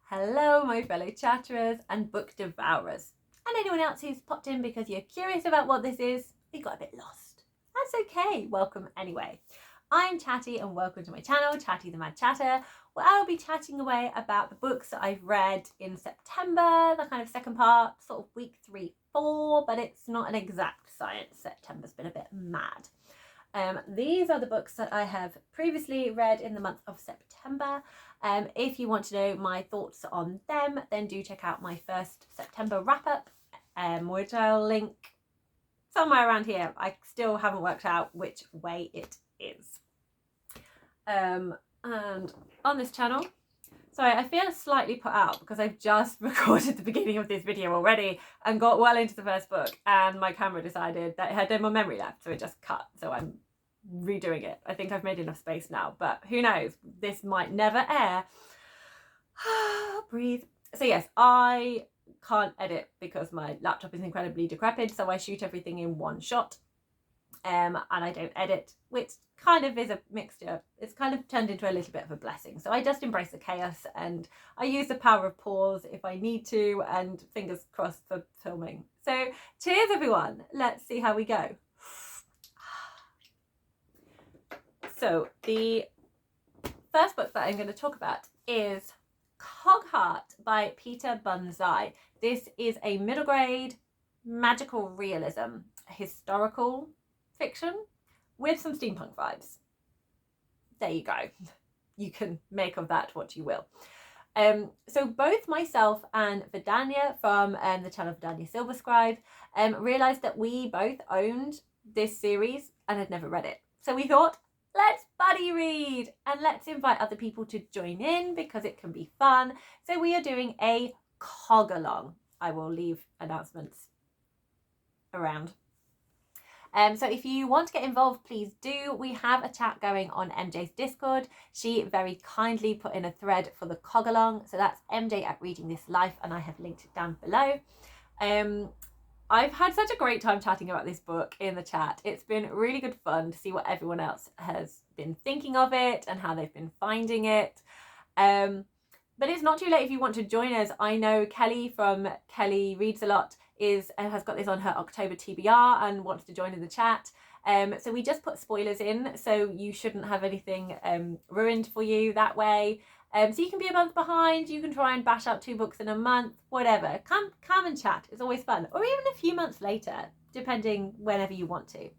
Hello, my fellow chatterers and book devourers, and anyone else who's popped in because you're curious about what this is. You got a bit lost. That's okay. Welcome anyway. I'm Chatty and welcome to my channel, Chatty the Mad Chatter, where I'll be chatting away about the books that I've read in September, the kind of second part, sort of week 3, 4, but it's not an exact science. September's been a bit mad. These are the books that I have previously read in the month of September. If you want to know my thoughts on them, then do check out my first September wrap-up, which I'll link somewhere around here. I still haven't worked out which way it is. And on this channel, sorry, I feel slightly put out because I've just recorded the beginning of this video already and got well into the first book, and my camera decided that it had no more memory left, so it just cut. So I'm redoing it. I think I've made enough space now, but who knows? This might never air. Breathe. So yes, I can't edit because my laptop is incredibly decrepit, so I shoot everything in one shot. And I don't edit, which kind of is a mixture. It's kind of turned into a little bit of a blessing. So I just embrace the chaos and I use the power of pause if I need to, and fingers crossed for filming. So cheers everyone. Let's see how we go. So the first book that I'm going to talk about is Cogheart by Peter Bunzai. This is a middle grade magical realism, historical fiction with some steampunk vibes. There you go. You can make of that what you will. So both myself and Vadania from the channel Vadania Silver Scribe realised that we both owned this series and had never read it. So we thought, let's buddy read and let's invite other people to join in because it can be fun. So we are doing a cog along. I will leave announcements around. So if you want to get involved, please do. We have a chat going on MJ's Discord. She very kindly put in a thread for the cog along. So that's MJ at Reading This Life, and I have linked it down below. I've had such a great time chatting about this book in the chat. It's been really good fun to see what everyone else has been thinking of it and how they've been finding it. But it's not too late if you want to join us. I know Kelly from Kelly Reads a Lot has got this on her October TBR and wants to join in the chat. So we just put spoilers in, so you shouldn't have anything ruined for you that way. So you can be a month behind, you can try and bash out 2 books in a month, whatever. Come and chat, it's always fun. Or even a few months later, depending whenever you want to.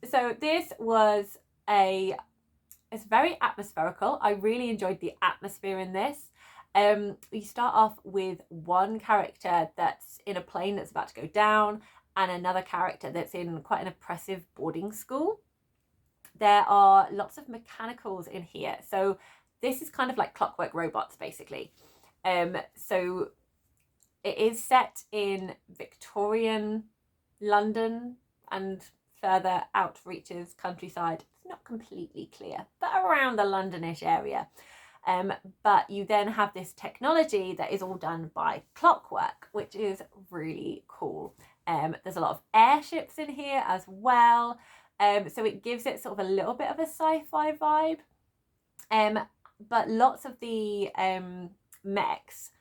So this was it's very atmospherical. I really enjoyed the atmosphere in this. You start off with one character that's in a plane that's about to go down and another character that's in quite an oppressive boarding school. There are lots of mechanicals in here. So this is kind of like clockwork robots, basically. So it is set in Victorian London and further out reaches countryside. It's not completely clear, but around the Londonish area. But you then have this technology that is all done by clockwork, which is really cool. There's a lot of airships in here as well. So it gives it sort of a little bit of a sci-fi vibe. But lots of the mechs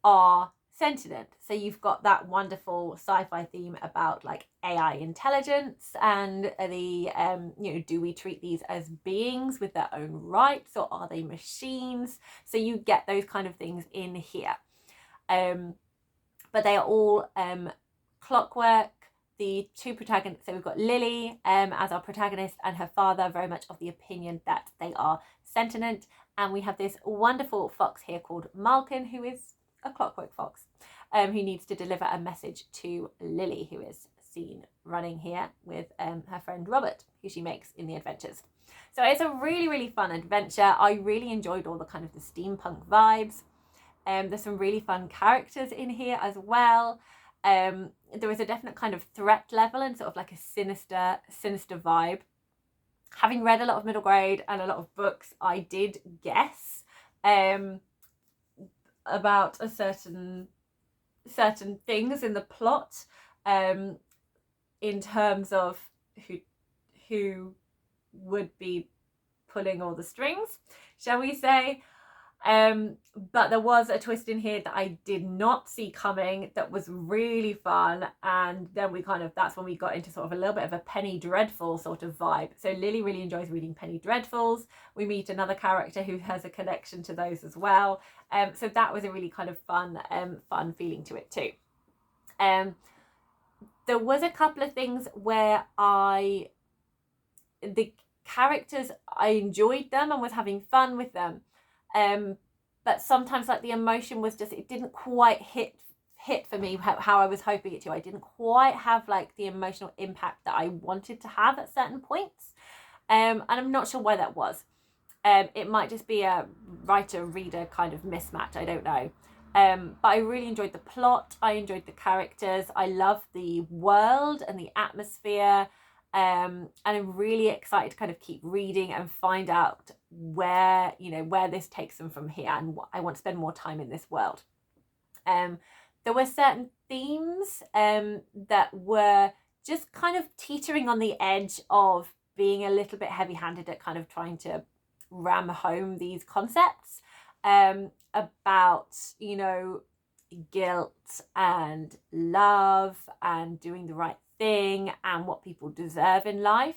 are sentient. So you've got that wonderful sci-fi theme about like AI intelligence and the, do we treat these as beings with their own rights, or are they machines? So you get those kind of things in here. But they are all clockwork. The 2 protagonists, so we've got Lily as our protagonist and her father, very much of the opinion that they are sentient. And we have this wonderful fox here called Malkin, who is a clockwork fox, who needs to deliver a message to Lily, who is seen running here with her friend Robert, who she makes in the adventures. So it's a really, really fun adventure. I really enjoyed all the kind of the steampunk vibes. There's some really fun characters in here as well. There is a definite kind of threat level and sort of like a sinister vibe. Having read a lot of middle grade and a lot of books, I did guess about a certain things in the plot, in terms of who would be pulling all the strings, shall we say. But there was a twist in here that I did not see coming that was really fun, and then that's when we got into sort of a little bit of a Penny Dreadful sort of vibe. So Lily really enjoys reading Penny Dreadfuls. We meet another character who has a connection to those as well, so that was a really kind of fun feeling to it too. There was a couple of things where the characters, I enjoyed them and was having fun with them, but sometimes like the emotion was just, it didn't quite hit for me how I was hoping it to. I didn't quite have like the emotional impact that I wanted to have at certain points, and I'm not sure why that was. It might just be a writer-reader kind of mismatch, I don't know. But I really enjoyed the plot, I enjoyed the characters, I love the world and the atmosphere, and I'm really excited to kind of keep reading and find out where this takes them from here, and I want to spend more time in this world. There were certain themes that were just kind of teetering on the edge of being a little bit heavy-handed at kind of trying to ram home these concepts about, guilt and love and doing the right thing and what people deserve in life.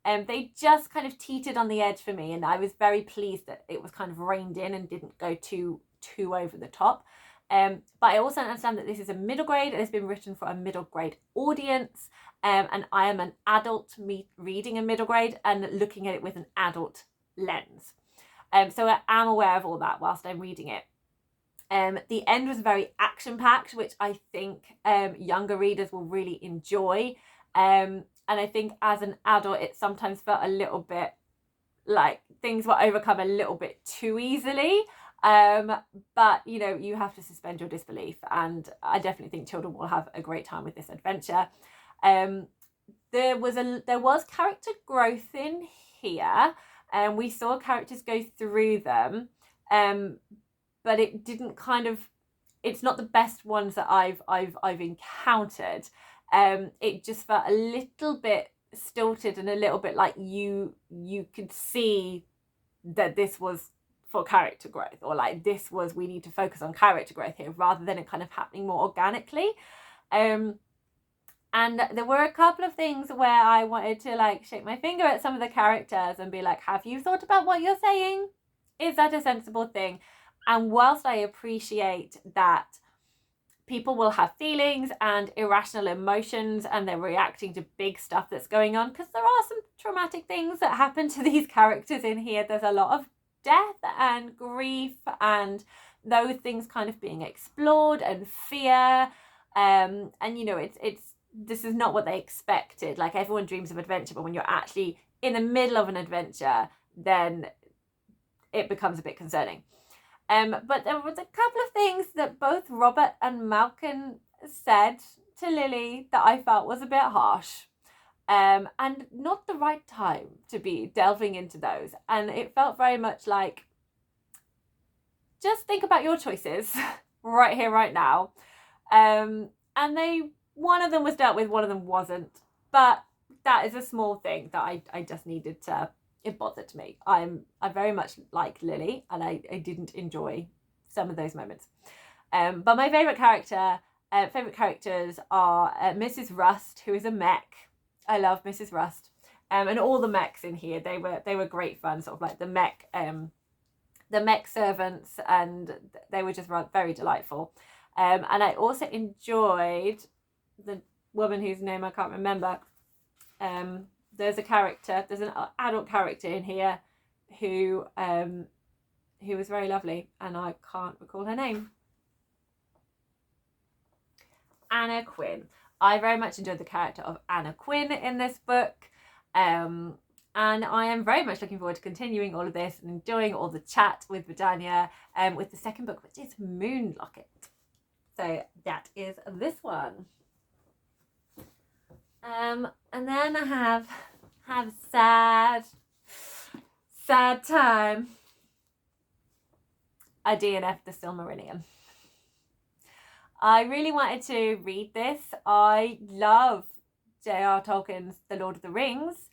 They just kind of teetered on the edge for me, and I was very pleased that it was kind of reined in and didn't go too over the top. But I also understand that this is a middle grade, and it's been written for a middle grade audience, and I am an adult reading a middle grade and looking at it with an adult lens. So I am aware of all that whilst I'm reading it. The end was very action-packed, which I think younger readers will really enjoy. And I think as an adult, it sometimes felt a little bit like things were overcome a little bit too easily. But you have to suspend your disbelief, and I definitely think children will have a great time with this adventure. There was character growth in here, and we saw characters go through them, but it didn't it's not the best ones that I've encountered. It just felt a little bit stilted and a little bit like you could see that this was for character growth, or like we need to focus on character growth here rather than it kind of happening more organically. And there were a couple of things where I wanted to shake my finger at some of the characters and be like, have you thought about what you're saying? Is that a sensible thing? And whilst I appreciate that people will have feelings and irrational emotions and they're reacting to big stuff that's going on, because there are some traumatic things that happen to these characters in here. There's a lot of death and grief and those things kind of being explored, and fear. And this is not what they expected. Like, everyone dreams of adventure, but when you're actually in the middle of an adventure, then it becomes a bit concerning. But there was a couple of things that both Robert and Malcolm said to Lily that I felt was a bit harsh, and not the right time to be delving into those. And it felt very much like, just think about your choices right here, right now. And one of them was dealt with, one of them wasn't. But that is a small thing that I just needed to, it bothered me. I very much like Lily, and I didn't enjoy some of those moments. But my favourite characters are Mrs. Rust, who is a mech. I love Mrs. Rust. And all the mechs in here, they were great fun, sort of like the mech servants, and they were just very delightful. And I also enjoyed the woman whose name I can't remember. There's an adult character in here who was very lovely, and I can't recall her name. Anna Quinn. I very much enjoyed the character of Anna Quinn in this book. And I am very much looking forward to continuing all of this and enjoying all the chat with Vadania with the second book, which is Moonlocket. So that is this one. And then I have sad time. I DNF the Silmarillion. I really wanted to read this. I love J.R. Tolkien's The Lord of the Rings.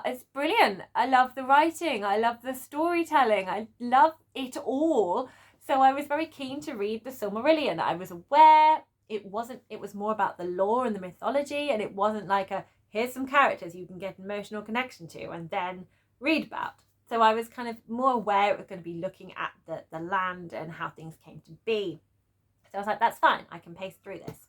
it's brilliant. I love the writing. I love the storytelling. I love it all. So I was very keen to read the Silmarillion. I was aware it was more about the lore and the mythology, and it wasn't like here's some characters you can get an emotional connection to and then read about. So I was kind of more aware it was going to be looking at the land and how things came to be. So I was like, that's fine, I can pace through this.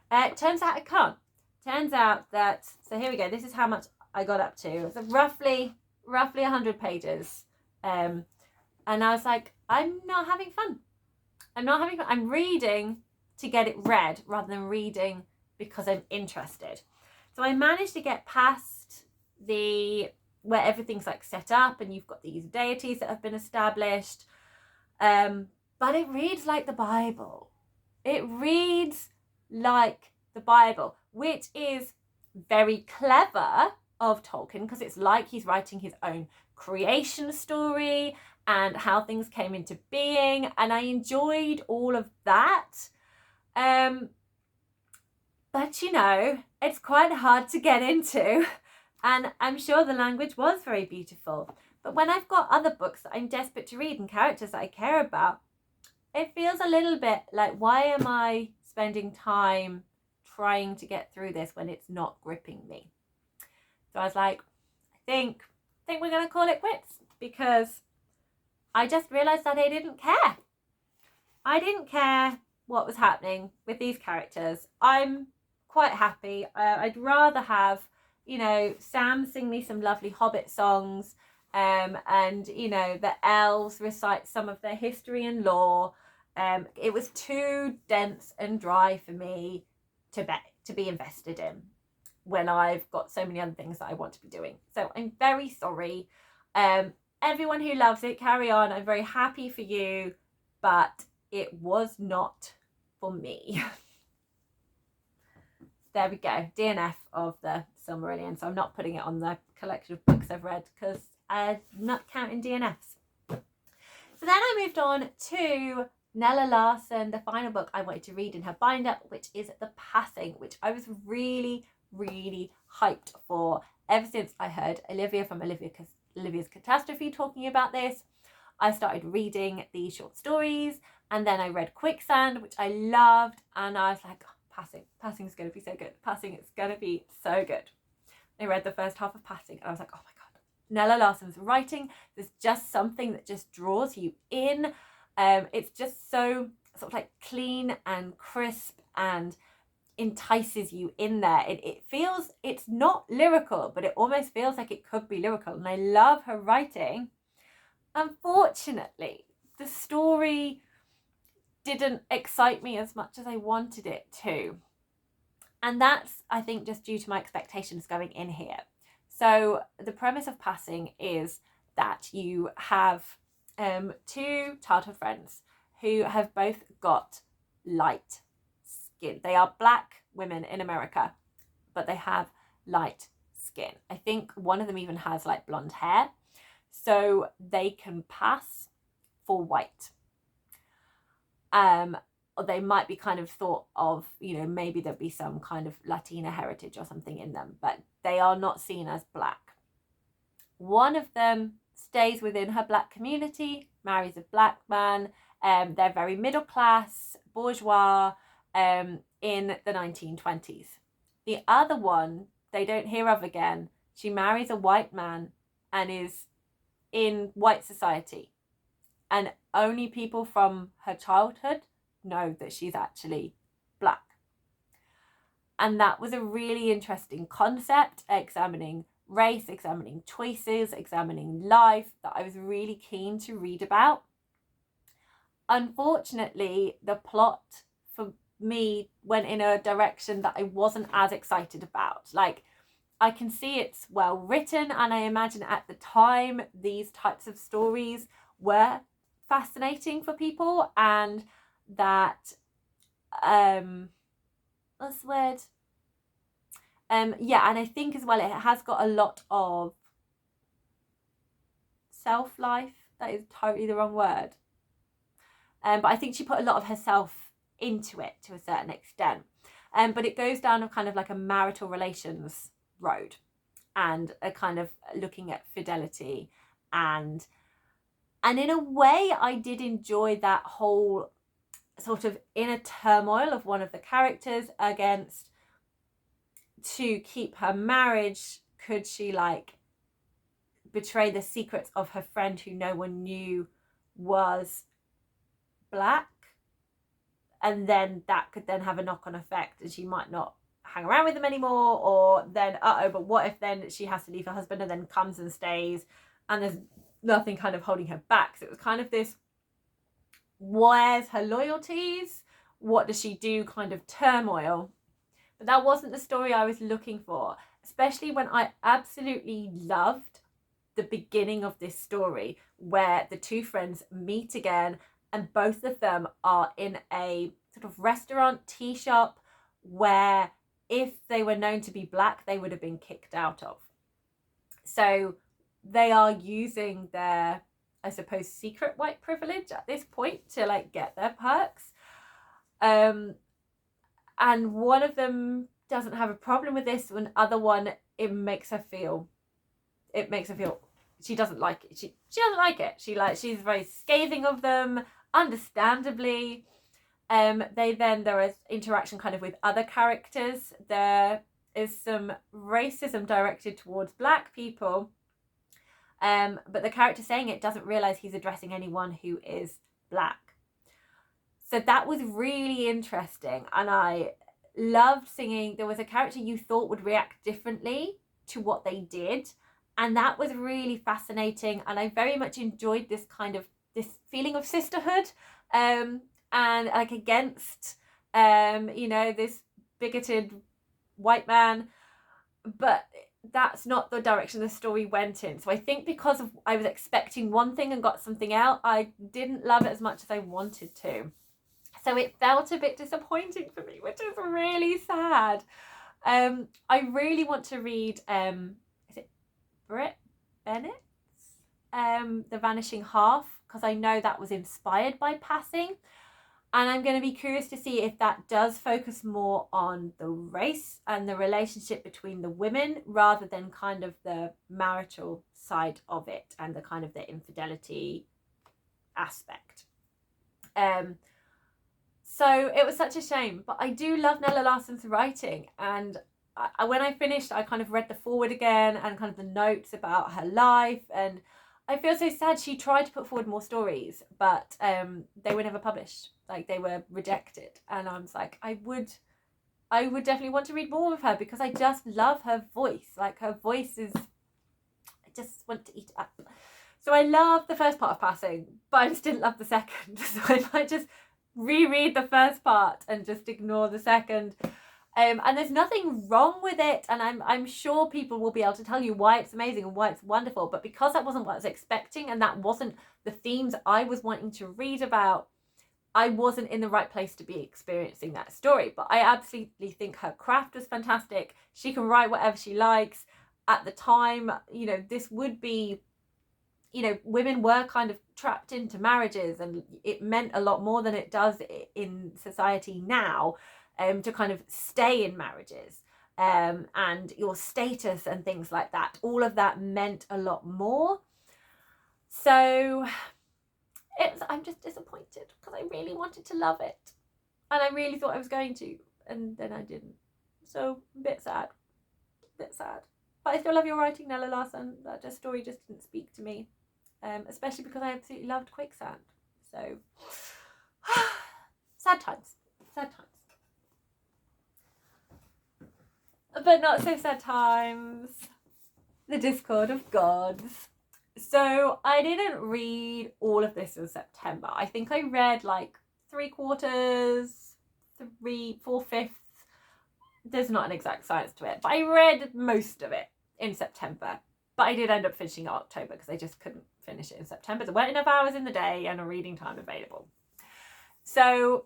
It turns out I can't. Turns out that, so here we go, this is how much I got up to. So roughly 100 pages. And I was like, I'm not having fun. I'm reading to get it read rather than reading because I'm interested. So I managed to get past where everything's like set up and you've got these deities that have been established. But it reads like the Bible. It reads like the Bible, which is very clever of Tolkien, because it's like he's writing his own creation story and how things came into being, and I enjoyed all of that. But you know, it's quite hard to get into, and I'm sure the language was very beautiful. But when I've got other books that I'm desperate to read and characters that I care about, it feels a little bit like, why am I spending time trying to get through this when it's not gripping me? So I was like, I think we're going to call it quits, because I just realised that I didn't care. I didn't care what was happening with these characters. I'm quite happy. I'd rather have, you know, Sam sing me some lovely Hobbit songs, and, you know, the elves recite some of their history and lore. It was too dense and dry for me to be invested in when I've got so many other things that I want to be doing. So I'm very sorry. Everyone who loves it, carry on. I'm very happy for you, but it was not for me. There we go, DNF of the Silmarillion. So I'm not putting it on the collection of books I've read because I'm not counting DNFs. So then I moved on to Nella Larson, the final book I wanted to read in her bind-up, which is The Passing, which I was really, really hyped for ever since I heard Olivia from Olivia's Catastrophe talking about this. I started reading the short stories, and then I read Quicksand, which I loved, and I was like, oh, Passing is going to be so good. Passing is going to be so good. I read the first half of Passing, and I was like, oh my God. Nella Larson's writing, there's just something that just draws you in. It's just so sort of like clean and crisp and entices you in there. It feels, it's not lyrical, but it almost feels like it could be lyrical, and I love her writing. Unfortunately, the story didn't excite me as much as I wanted it to, and that's, I think, just due to my expectations going in here. So the premise of Passing is that you have two childhood friends who have both got light skin. They are black women in America, but they have light skin. I think one of them even has like blonde hair, so they can pass for white. Or they might be kind of thought of, you know, maybe there'd be some kind of Latina heritage or something in them, but they are not seen as black. One of them stays within her black community, marries a black man. They're very middle class, bourgeois, in the 1920s. The other one, they don't hear of again. She marries a white man and is in white society. And only people from her childhood know that she's actually black. And that was a really interesting concept, examining race, examining choices, examining life, that I was really keen to read about. Unfortunately, the plot for me went in a direction that I wasn't as excited about. Like, I can see it's well written, and I imagine at the time these types of stories were fascinating for people, and that what's the word? Yeah, and I think as well it has got a lot of self-life. That is totally the wrong word. But I think she put a lot of herself into it to a certain extent. But it goes down a kind of like a marital relations road. and a kind of looking at fidelity, and in a way I did enjoy that whole sort of inner turmoil of one of the characters against, to keep her marriage, could she like betray the secrets of her friend who no one knew was black, and then that could then have a knock-on effect and she might not hang around with them anymore, or then but what if then she has to leave her husband and then comes and stays and there's nothing kind of holding her back. So it was kind of this, where's her loyalties, what does she do kind of turmoil. But that wasn't the story I was looking for, especially when I absolutely loved the beginning of this story where the two friends meet again and both of them are in a sort of restaurant tea shop where if they were known to be black they would have been kicked out of. So they are using their, I suppose, secret white privilege at this point to like get their perks. And one of them doesn't have a problem with this, and other one, it makes her feel she doesn't like it. She doesn't like it. She's very scathing of them, understandably. There is interaction kind of with other characters. There is some racism directed towards black people. But the character saying it doesn't realise he's addressing anyone who is black. So that was really interesting, and I loved singing. There was a character you thought would react differently to what they did, and that was really fascinating, and I very much enjoyed this feeling of sisterhood, and like against this bigoted white man, but that's not the direction the story went in. So I think because I was expecting one thing and got something else, I didn't love it as much as I wanted to. So it felt a bit disappointing for me, which is really sad. I really want to read, is it Britt Bennett's The Vanishing Half, because I know that was inspired by passing. And I'm going to be curious to see if that does focus more on the race and the relationship between the women rather than kind of the marital side of it and the kind of the infidelity aspect. So it was such a shame, but I do love Nella Larson's writing, and when I finished I kind of read the foreword again and kind of the notes about her life, and I feel so sad. She tried to put forward more stories, but they were never published. Like, they were rejected, and I was like, I would definitely want to read more of her because I just love her voice. Like, her voice is, I just want to eat it up. So I love the first part of Passing, but I just didn't love the second. So I might just reread the first part and just ignore the second. And there's nothing wrong with it, and I'm sure people will be able to tell you why it's amazing and why it's wonderful, but because that wasn't what I was expecting and that wasn't the themes I was wanting to read about, I wasn't in the right place to be experiencing that story. But I absolutely think her craft was fantastic. She can write whatever she likes. At the time, this would be, women were kind of trapped into marriages, and it meant a lot more than it does in society now. To kind of stay in marriages, and your status and things like that. All of that meant a lot more. So I'm just disappointed because I really wanted to love it. And I really thought I was going to. And then I didn't. So a bit sad. But I still love your writing, Nella Larson. That story just didn't speak to me. Especially because I absolutely loved Quicksand. So sad times. But not so sad times. The Dischord of Gods. So I didn't read all of this in September. I think I read like 3/4, 4/5. There's not an exact science to it, but I read most of it in September. But I did end up finishing it in October because I just couldn't finish it in September. There weren't enough hours in the day and a reading time available. So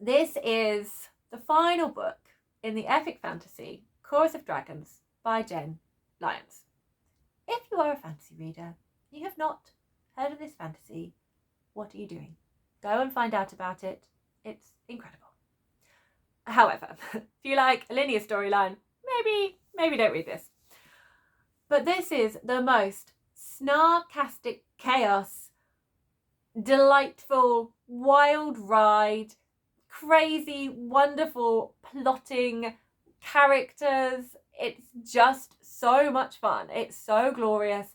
this is the final book in the epic fantasy Chorus of Dragons by Jen Lyons. If you are a fantasy reader, you have not heard of this fantasy, what are you doing? Go and find out about it. It's incredible. However, if you like a linear storyline, maybe don't read this. But this is the most snarkastic chaos, delightful, wild ride, crazy, wonderful plotting, characters. It's just so much fun. It's so glorious.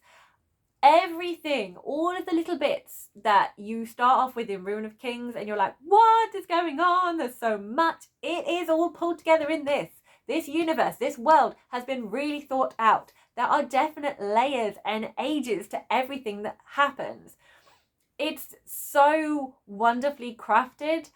Everything, all of the little bits that you start off with in Ruin of Kings and you're like, what is going on? There's so much. It is all pulled together in this. This universe, this world has been really thought out. There are definite layers and ages to everything that happens. It's so wonderfully crafted,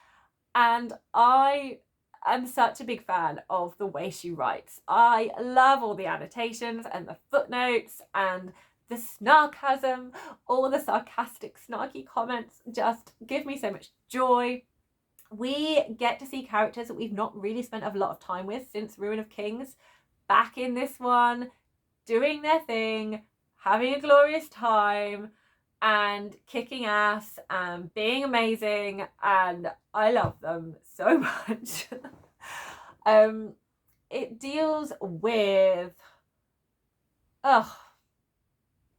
and I am such a big fan of the way she writes. I love all the annotations and the footnotes and the snarkasm, all the sarcastic, snarky comments just give me so much joy. We get to see characters that we've not really spent a lot of time with since Ruin of Kings back in this one, doing their thing, having a glorious time, and kicking ass and being amazing, and I love them so much. It deals with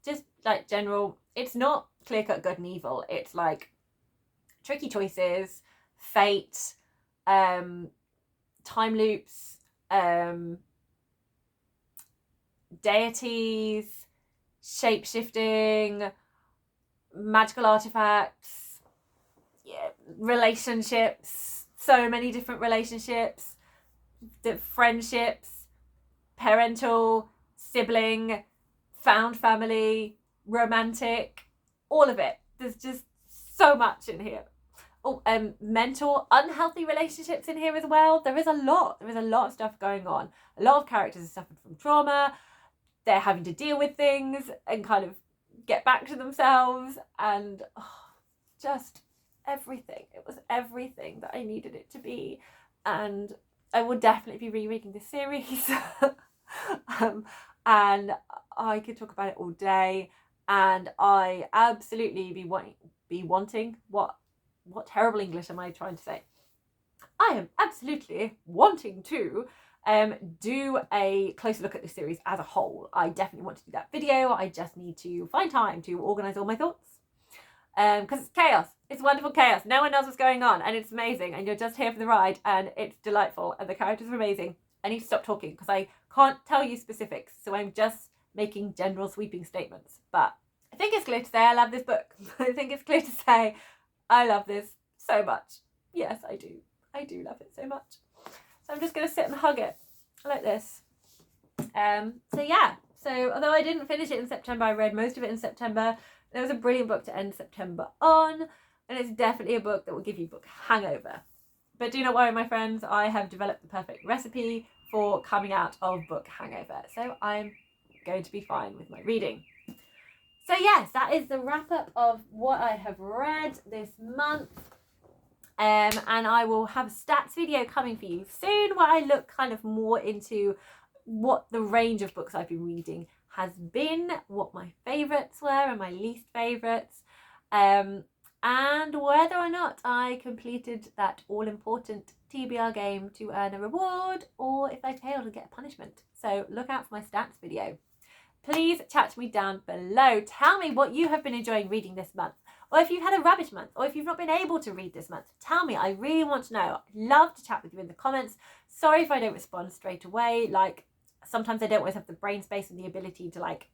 just like general, it's not clear-cut good and evil. It's like tricky choices, fate, time loops, deities, shape-shifting, magical artifacts, relationships, so many different relationships, friendships, parental, sibling, found family, romantic, all of it. There's just so much in here. Mental, unhealthy relationships in here as well. There is a lot of stuff going on. A lot of characters have suffered from trauma. They're having to deal with things and kind of get back to themselves, and just everything. It was everything that I needed it to be, and I will definitely be rereading this series. And I could talk about it all day, and I absolutely be wanting what terrible English am I trying to say? I am absolutely wanting to do a closer look at this series as a whole. I definitely want to do that video. I just need to find time to organise all my thoughts, because it's chaos. It's wonderful chaos. No one knows what's going on, and it's amazing, and you're just here for the ride, and it's delightful, and the characters are amazing. I need to stop talking because I can't tell you specifics, so I'm just making general sweeping statements. But I think it's clear to say I love this book. I think it's clear to say I love this so much. Yes, I do. I do love it so much. So I'm just going to sit and hug it like this. So yeah. So although I didn't finish it in September, I read most of it in September. It was a brilliant book to end September on, and it's definitely a book that will give you book hangover. But do not worry, my friends, I have developed the perfect recipe for coming out of book hangover. So I'm going to be fine with my reading. So yes, that is the wrap up of what I have read this month. And I will have a stats video coming for you soon where I look kind of more into what the range of books I've been reading has been, what my favourites were and my least favourites, and whether or not I completed that all-important TBR game to earn a reward, or if I failed and get a punishment. So look out for my stats video. Please chat to me down below. Tell me what you have been enjoying reading this month, or if you've had a rubbish month, or if you've not been able to read this month. Tell me, I really want to know. I'd love to chat with you in the comments. Sorry if I don't respond straight away. Like, sometimes I don't always have the brain space and the ability to like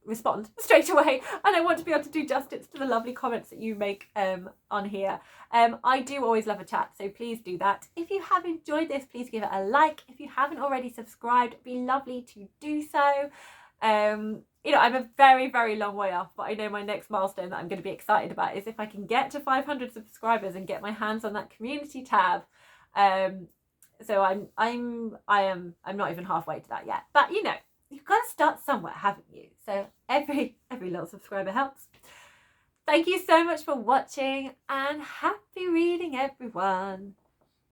respond straight away, and I want to be able to do justice to the lovely comments that you make on here. I do always love a chat, so please do that. If you have enjoyed this, please give it a like. If you haven't already subscribed, it'd be lovely to do so. You know, I'm a very, very long way off, but I know my next milestone that I'm going to be excited about is if I can get to 500 subscribers and get my hands on that community tab. So I'm not even halfway to that yet, but you know, you've got to start somewhere, haven't you? So every little subscriber helps. Thank you so much for watching, and happy reading, everyone.